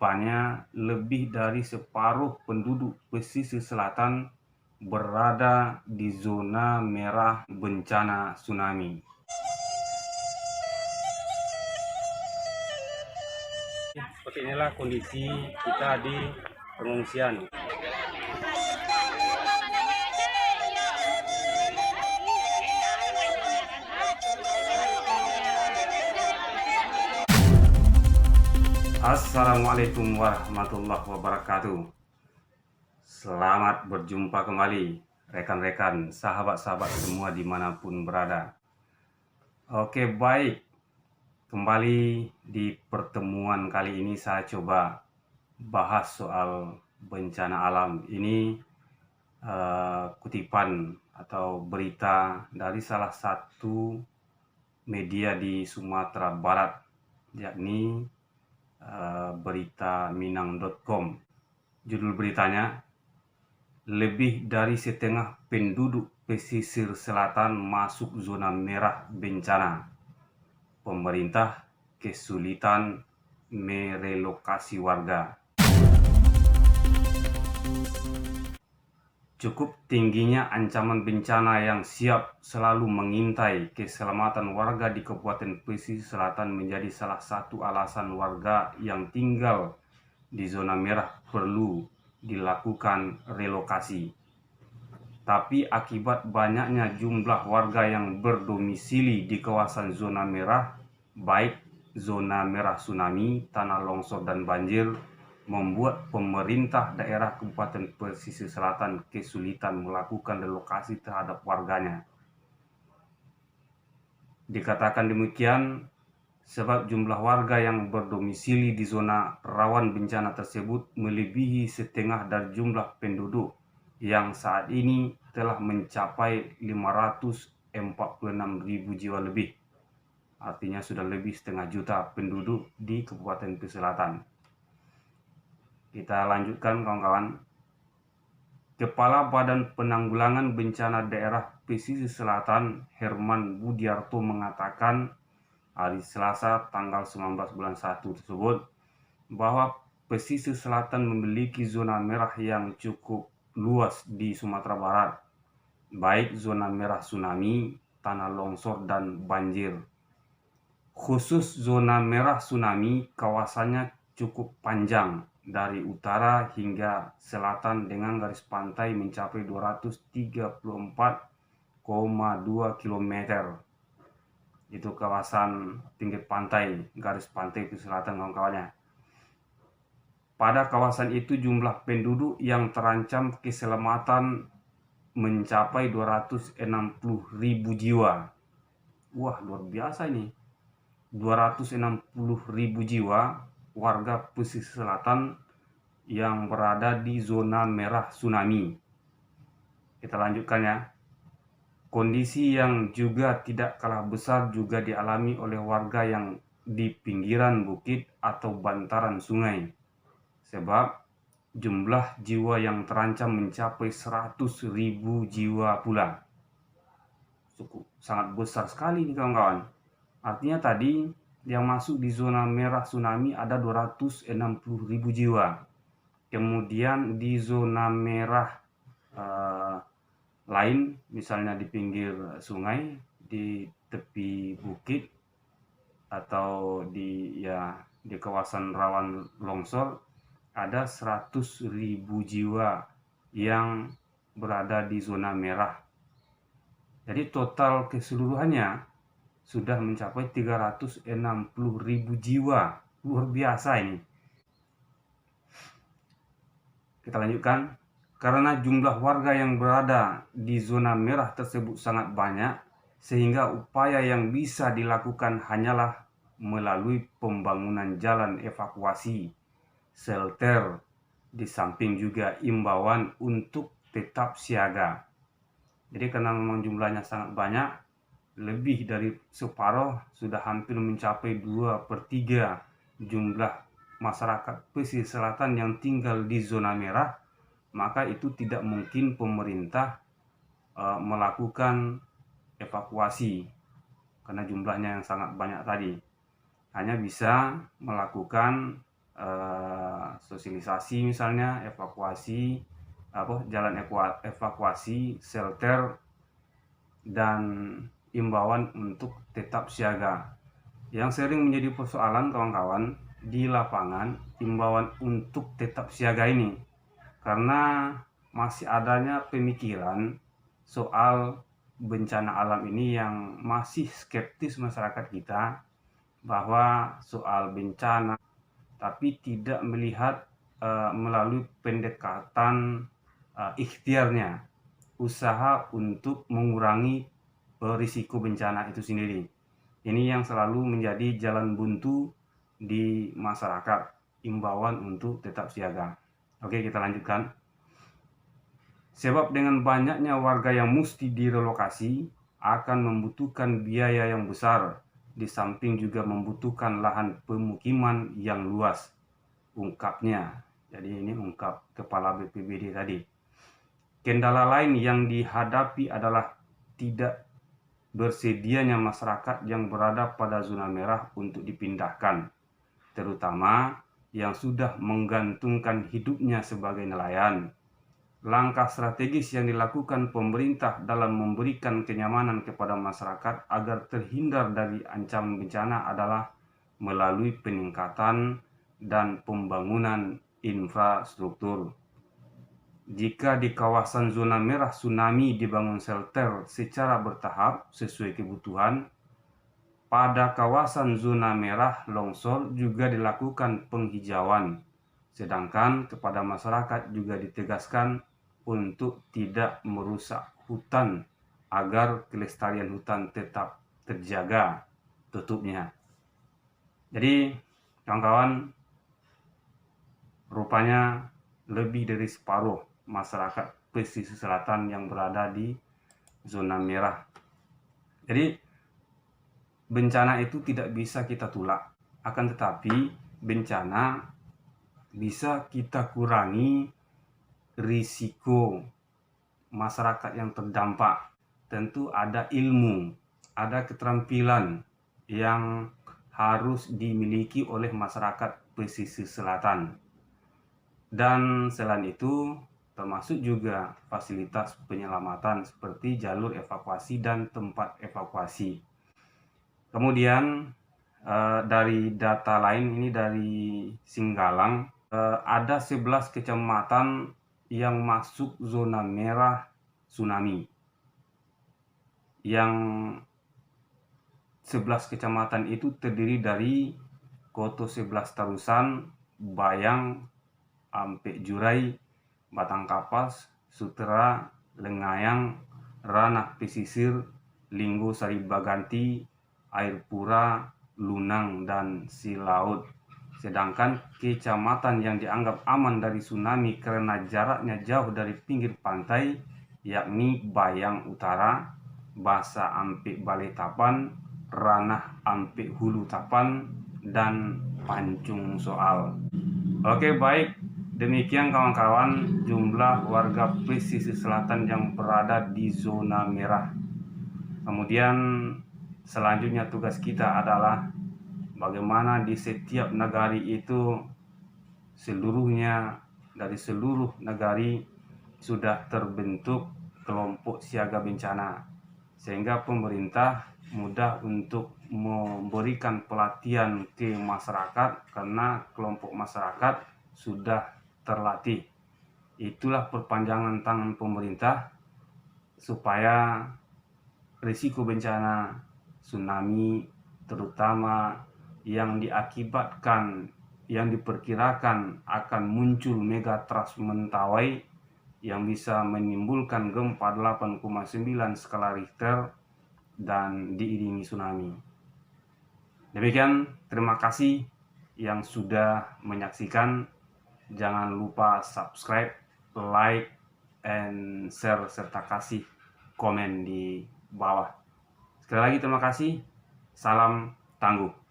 kedepannya lebih dari separuh penduduk pesisir selatan berada di zona merah bencana tsunami. Seperti inilah kondisi kita di pengungsian. Assalamualaikum warahmatullahi wabarakatuh. Selamat berjumpa kembali rekan-rekan, sahabat-sahabat semua dimanapun berada. Oke, baik. Kembali di pertemuan kali ini saya coba bahas soal bencana alam. Ini kutipan atau berita dari salah satu media di Sumatera Barat, yakni berita minang.com. Judul beritanya, lebih dari setengah penduduk pesisir selatan masuk zona merah bencana. Pemerintah kesulitan merelokasi warga. Cukup tingginya ancaman bencana yang siap selalu mengintai keselamatan warga di Kabupaten Pesisir Selatan menjadi salah satu alasan warga yang tinggal di zona merah perlu dilakukan relokasi. Tapi akibat banyaknya jumlah warga yang berdomisili di kawasan zona merah, baik zona merah tsunami, tanah longsor dan banjir, membuat pemerintah daerah Kabupaten Pesisir Selatan kesulitan melakukan relokasi terhadap warganya. Dikatakan demikian sebab jumlah warga yang berdomisili di zona rawan bencana tersebut melebihi setengah dari jumlah penduduk yang saat ini telah mencapai 546.000 jiwa lebih. Artinya sudah lebih setengah juta penduduk di Kabupaten Pesisir Selatan. Kita lanjutkan kawan-kawan. Kepala Badan Penanggulangan Bencana Daerah Pesisir Selatan Herman Budiarto mengatakan hari Selasa tanggal 19 bulan 1 tersebut bahwa pesisir selatan memiliki zona merah yang cukup luas di Sumatera Barat, baik zona merah tsunami, tanah longsor dan banjir. Khusus zona merah tsunami, kawasannya cukup panjang dari utara hingga selatan dengan garis pantai mencapai 234,2 km. Itu kawasan pinggir pantai, garis pantai pesisir selatan kawan-kawannya. Pada kawasan itu jumlah penduduk yang terancam keselamatan mencapai 260.000 jiwa. Wah, luar biasa ini. 260.000 jiwa warga pesisir selatan yang berada di zona merah tsunami. Kita lanjutkan ya. Kondisi yang juga tidak kalah besar juga dialami oleh warga yang di pinggiran bukit atau bantaran sungai. Sebab jumlah jiwa yang terancam mencapai 100.000 jiwa pula. Cukup sangat besar sekali nih kawan-kawan. Artinya tadi yang masuk di zona merah tsunami ada 260.000 jiwa. Kemudian di zona merah lain, misalnya di pinggir sungai, di tepi bukit, atau di kawasan rawan longsor, ada 100.000 jiwa yang berada di zona merah. Jadi total keseluruhannya sudah mencapai 360.000 jiwa. Luar biasa ini. Kita lanjutkan. Karena jumlah warga yang berada di zona merah tersebut sangat banyak, sehingga upaya yang bisa dilakukan hanyalah melalui pembangunan jalan evakuasi, shelter, di samping juga imbauan untuk tetap siaga. Jadi karena memang jumlahnya sangat banyak, lebih dari separuh, sudah hampir mencapai 2/3 jumlah masyarakat pesisir selatan yang tinggal di zona merah, maka itu tidak mungkin pemerintah melakukan evakuasi karena jumlahnya yang sangat banyak tadi. Hanya bisa melakukan sosialisasi, misalnya evakuasi, jalan evakuasi, shelter, dan imbauan untuk tetap siaga. Yang sering menjadi persoalan kawan-kawan di lapangan, imbauan untuk tetap siaga ini, karena masih adanya pemikiran soal bencana alam ini yang masih skeptis masyarakat kita, bahwa soal bencana tapi tidak melihat melalui pendekatan ikhtiarnya, usaha untuk mengurangi risiko bencana itu sendiri. Ini yang selalu menjadi jalan buntu di masyarakat, imbauan untuk tetap siaga. Oke, kita lanjutkan. Sebab dengan banyaknya warga yang mesti direlokasi akan membutuhkan biaya yang besar, di samping juga membutuhkan lahan pemukiman yang luas, ungkapnya. Jadi ini ungkap Kepala BPBD tadi. Kendala lain yang dihadapi adalah tidak bersedianya masyarakat yang berada pada zona merah untuk dipindahkan, terutama yang sudah menggantungkan hidupnya sebagai nelayan. Langkah strategis yang dilakukan pemerintah dalam memberikan kenyamanan kepada masyarakat agar terhindar dari ancaman bencana adalah melalui peningkatan dan pembangunan infrastruktur. Jika di kawasan zona merah tsunami dibangun shelter secara bertahap sesuai kebutuhan, pada kawasan zona merah longsor juga dilakukan penghijauan, sedangkan kepada masyarakat juga ditegaskan untuk tidak merusak hutan agar kelestarian hutan tetap terjaga, tutupnya. Jadi kawan-kawan, rupanya lebih dari separuh masyarakat pesisir selatan yang berada di zona merah. Jadi bencana itu tidak bisa kita tolak, akan tetapi bencana bisa kita kurangi risiko masyarakat yang terdampak. Tentu ada ilmu, ada keterampilan yang harus dimiliki oleh masyarakat pesisir selatan. Dan selain itu, termasuk juga fasilitas penyelamatan seperti jalur evakuasi dan tempat evakuasi. Kemudian dari data lain ini dari Singgalang, ada 11 kecamatan yang masuk zona merah tsunami. Yang 11 kecamatan itu terdiri dari Koto 11 Tarusan, Bayang, Ampek Jurai, Batang Kapas, Sutera, Lengayang, Ranah Pesisir, Linggo Sari Baganti, Air Pura, Lunang, dan Silaut. Sedangkan kecamatan yang dianggap aman dari tsunami karena jaraknya jauh dari pinggir pantai, yakni Bayang Utara, Basa Ampek Balai Tapan, Ranah Ampek Hulu Tapan, dan Pancung Soal. Oke, baik. Demikian kawan-kawan jumlah warga pesisir selatan yang berada di zona merah. Kemudian selanjutnya tugas kita adalah bagaimana di setiap negari itu seluruhnya, dari seluruh negari sudah terbentuk kelompok siaga bencana, sehingga pemerintah mudah untuk memberikan pelatihan ke masyarakat karena kelompok masyarakat sudah terlatih. Itulah perpanjangan tangan pemerintah supaya risiko bencana tsunami, terutama yang diakibatkan, yang diperkirakan akan muncul megatrust Mentawai yang bisa menimbulkan gempa 8,9 skala Richter dan diiringi tsunami. Demikian, terima kasih yang sudah menyaksikan. Jangan lupa subscribe, like, and share, serta kasih komen di bawah. Sekali lagi terima kasih. Salam tangguh.